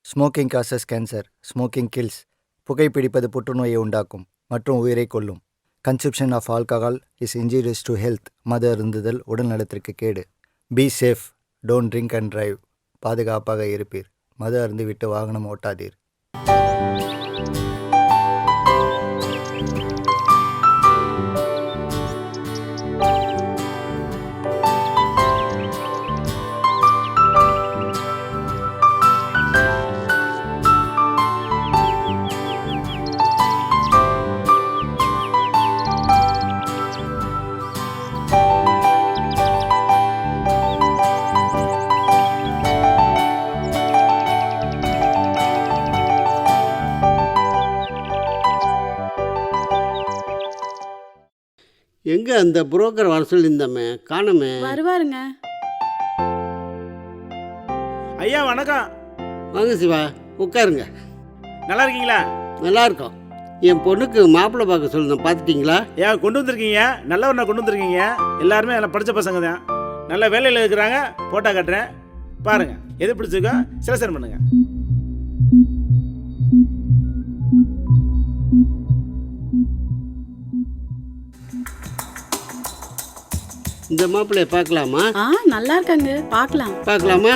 Smoking causes cancer, smoking kills. புகைப்பிடிப்பது புற்றுநோயை உண்டாக்கும் மற்றும் உயிரை கொல்லும். Consumption of alcohol is injurious to health. மது அருந்துதல் உடல் நலத்திற்கு கேடு. Be safe, don't drink and drive. பாதுகாப்பாக இருப்பீர். மது அருந்துவிட்டு வாகனம் ஓட்டாதீர். எங்கே அந்த புரோக்கர் வர சொல்லியிருந்தோமே காணோமே. வருவாருங்க. ஐயா வணக்கம். வாங்க சிவா, உட்காருங்க. நல்லா இருக்கீங்களா? நல்லா இருக்கோம். என் பொண்ணுக்கு மாப்பிள்ளை பார்க்க சொல்லுங்க, பார்த்துட்டிங்களா? ஏன் கொண்டு வந்திருக்கீங்க? நல்லவரை கொண்டு வந்திருக்கீங்க. எல்லாருமே நல்லா படித்த பசங்க தான், நல்ல வேலையில் இருக்கிறாங்க. போட்டோ காட்டுறேன் பாருங்க, எது பிடிச்சிருக்கோ செலக்ஷன் பண்ணுங்க. இந்த மாப்பிள்ளையை பார்க்கலாமா? நல்லா இருக்காங்க, பார்க்கலாம். பார்க்கலாமா?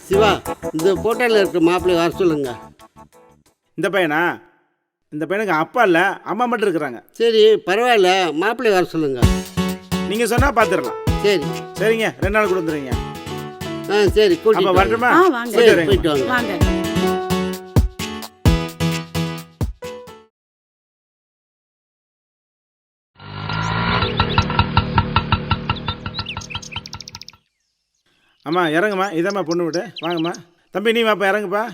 சிவா, இந்த போட்டோவில் இருக்கிற மாப்பிள்ளையை வர சொல்லுங்க. இந்த பையனா? இந்த பையனுக்கு அப்பா இல்லை, அம்மா மட்டும் இருக்கிறாங்க. சரி பரவாயில்ல, மாப்பிள்ளையை வர சொல்லுங்க. நீங்கள் சொன்னால் பார்த்துடலாம். சரி சரிங்க, 2 நாள் கொண்டு வந்துடுங்க. சரி அப்போ கூட்டிட்டு வரட்டுமா? வாங்க. சரி போயிட்டு வாங்க. வாங்க. அம்மா இறங்குமா, இதாம்மா பொண்ணு விட்டு வாங்கம்மா. தம்பி நீ வாப்பா, இறங்குப்பா.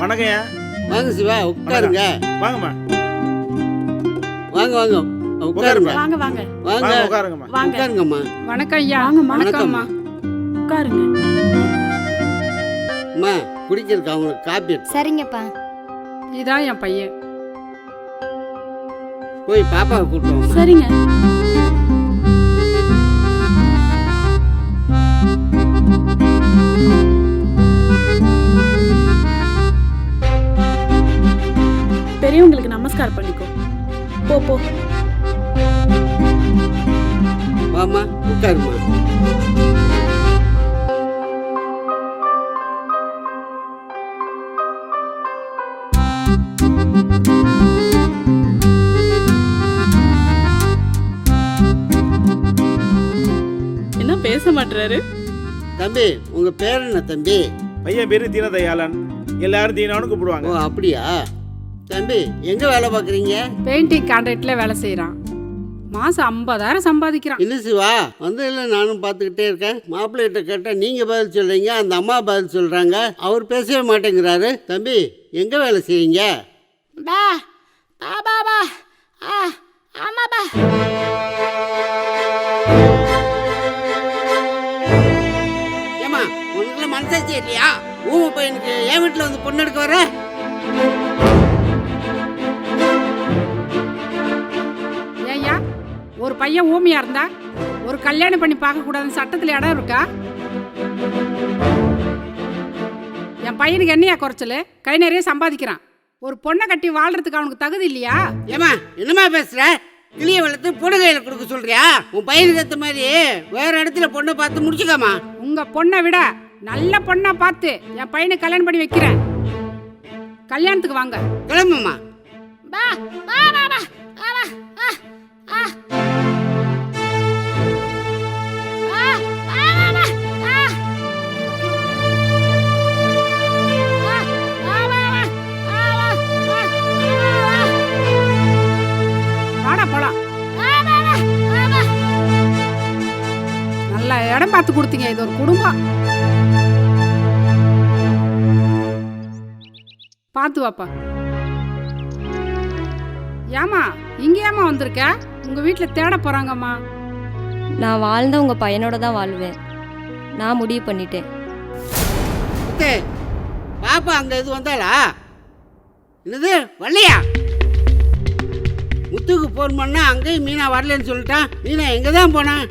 வணக்கம்யா. வாங்க சிவா, உட்காருங்க. வாங்கம்மா. வாங்க வாங்க உட்காருங்க. வாங்க வாங்க வாங்க வாங்க உட்காருங்கம்மா. வாங்க. உட்காருங்கம்மா. வணக்கம் ஐயா. வாங்கம்மா. வணக்கம்மா. உட்காருங்க. அம்மா குடிக்கிறதுக்கு அவங்களுக்கு காப்பி எடுத்து சரிங்கப்பா. இதான் என் பையன். போய் பாப்பாவை கூப்பிட்டு வாம்மா. சரிங்க. பெரியவங்களுக்கு நமஸ்காரம் பண்ணிக்கோ. போ போ. வாம்மா உட்காருமா. என்ன பேச மாட்டாரு? தம்பி உங்க பேர் என்ன தம்பி? பையன் பேரு தீனதயாளன், எல்லாரும் தீனான்னு கூப்பிடுவாங்க. ஓ அப்படியா? தம்பி எங்க வேலை பார்க்குறீங்க? பெயிண்டிங் கான்ட்ராக்டில் வேலை செய்கிறான். மாதம் 50,000 சம்பாதிக்கிறான். இல்லை சிவா, வந்து இல்லை நானும் பார்த்துக்கிட்டே இருக்கேன். மாப்பிள்ளைகிட்ட கேட்டால் நீங்கள் பதில் சொல்கிறீங்க, அந்த அம்மா பதில் சொல்கிறாங்க, அவர் பேசவே மாட்டேங்கிறாரு. தம்பி எங்கே வேலை செய்வீங்க? பா பா பா பா. ஆமா பா. ஏம்மா உனக்குள்ள மனசாட்சி இல்லையா? ஊமை பையனுக்கு என் வீட்டில் வந்து பொண்ணு எடுக்க வர? ஏய்யா, ஒரு பையன் ஊமையா இருந்தா ஒரு கல்யாணம் பண்ணி பார்க்க கூடாதுன்னு சட்டத்தில் இடம் இருக்கா? என் பையனுக்கு என்னையா குறைச்சல்? கை நிறைய சம்பாதிக்கிறான். ஒரு பொண்ணை கட்டி வாழ்றதுக்கு அவனுக்கு தகுதி இல்லையா? ஏம்மா என்னம்மா பேசுற? கிளிய வளர்த்து பொண்ணு கையில் கொடுக்க சொல்றியா? உன் பையனுக்கு ஏற்ற மாதிரி வேற இடத்துல பொண்ணை பார்த்து முடிச்சுக்காமா. உங்க பொண்ணை விட நல்ல பொண்ணா பார்த்து என் பையனுக்கு கல்யாணம் பண்ணி வைக்கிறேன். கல்யாணத்துக்கு வாங்க. கிளம்புமா. பா பா பா பா. ஆமா. வாடா போலாம். நல்ல இடம் பார்த்து கொடுத்தீங்க. இது ஒரு குடும்பம். பார்த்து வாப்பா. ஏம்மா இங்க ஏம்மா வந்திருக்க? உங்க வீட்டில் தேட போறாங்கம்மா. நான் வாழ்ந்த உங்கள் பையனோட தான் வாழ்வேன். நான் முடிவு பண்ணிட்டேன். முத்து, பாப்பா அங்கே இது வந்தாளா? என்னது வரலையா? முத்துக்கு ஃபோன் பண்ணா அங்கேயும் மீனா வரலன்னு சொல்லிட்டான். மீனா எங்கே தான் போனான்?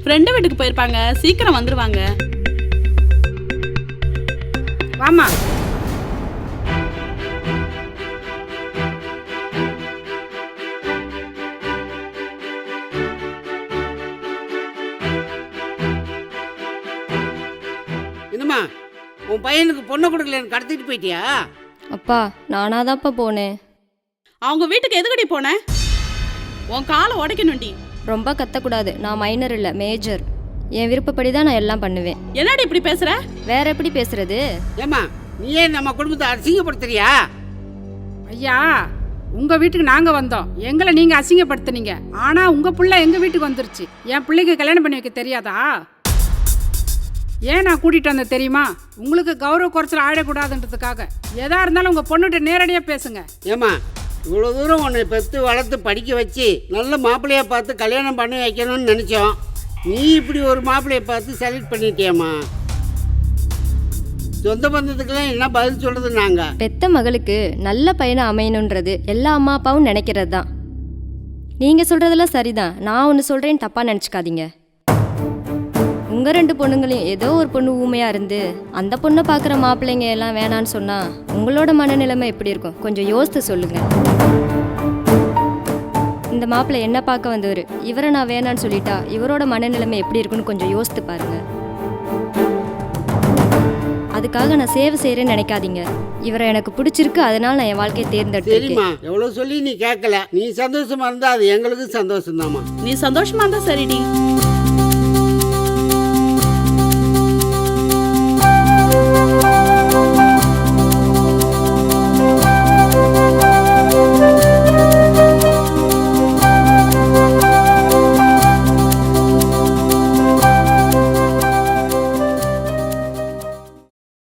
ஃப்ரெண்டு வீட்டுக்கு போயிருப்பாங்க, சீக்கிரம் வந்துருவாங்க. வாம்மா. என்னம்மா உன் பையனுக்கு பொண்ணை கொடுக்கலன்னு கடத்திட்டு போயிட்டியா? அப்பா நானாக தான்ப்பா போனேன். அவங்க வீட்டுக்கு எதுக்கடி போன? உன் காலை உடைக்கணும்டி. ரொம்ப கத்தக்கூடாது. நான் மைனர் இல்லை, மேஜர். என் விருப்பப்படி தான் நான் எல்லாம் பண்ணுவேன். என்னடி இப்படி பேசுற? வேற எப்படி பேசுறது? ஏம்மா நீ ஏன் நம்ம குடும்பத்தை அசிங்கப்படுத்துறியா? ஐயா, உங்க வீட்டுக்கு நாங்க வந்தோம், எங்களை நீங்க அசிங்கப்படுத்துனீங்க. ஆனா உங்க பிள்ளை எங்க வீட்டுக்கு வந்துருச்சு. என் பிள்ளைக்கு கல்யாணம் பண்ணி வைக்க தெரியாதா? ஏன் நான் கூட்டிட்டு வந்தேன் தெரியுமா? உங்களுக்கு கௌரவ குறைச்சல் ஆயிடக்கூடாதுன்றதுக்காக. எதா இருந்தாலும் உங்க பொண்ணுகிட்ட நேரடியா பேசுங்க. ஏம்மா இவ்வளோ தூரம் உன்னை பெற்று வளர்த்து படிக்க வச்சு நல்ல மாப்பிள்ளையை பார்த்து கல்யாணம் பண்ணி வைக்கணும்னு நினச்சோம். நீ இப்படி ஒரு மாப்பிள்ளையை பார்த்து செலக்ட் பண்ணிட்டியம்மா. சொந்த பந்தத்துக்கெல்லாம் என்ன பதில் சொல்கிறது நாங்கள்? பெத்த மகளுக்கு நல்ல பையனை அமையணுன்றது எல்லா அம்மா அப்பாவும் நினைக்கிறது தான். நீங்கள் சொல்கிறதெல்லாம் சரிதான். நான் ஒன்று சொல்கிறேன்னு தப்பாக நினச்சிக்காதீங்க. உங்கள் 2 பொண்ணுங்களையும் ஏதோ ஒரு பொண்ணு ஊமையாக இருந்து அந்த பொண்ணை பார்க்குற மாப்பிள்ளைங்க எல்லாம் வேணான்னு சொன்னால் உங்களோட மனநிலைமை எப்படி இருக்கும்? கொஞ்சம் யோசித்து சொல்லுங்கள். இந்த மாப்பிள்ளை என்ன பார்க்க வந்தவர், இவரை நான் வேணான்னு சொல்லிட்டா இவரோட மனநிலைமை எப்படி இருக்குன்னு கொஞ்சம் யோசித்து பாருங்கள். அதுக்காக நான் சேவை செய்கிறேன்னு நினைக்காதீங்க. இவரை எனக்கு பிடிச்சிருக்கு, அதனால நான் என் வாழ்க்கையை தேர்ந்தெடுத்தேன். சரிம்மா, எவ்வளோ சொல்லி நீ கேட்கல. நீ சந்தோஷமா இருந்தா அது எங்களுக்கும் சந்தோஷம்தாம்மா. நீ சந்தோஷமா இருந்தா சரிடி.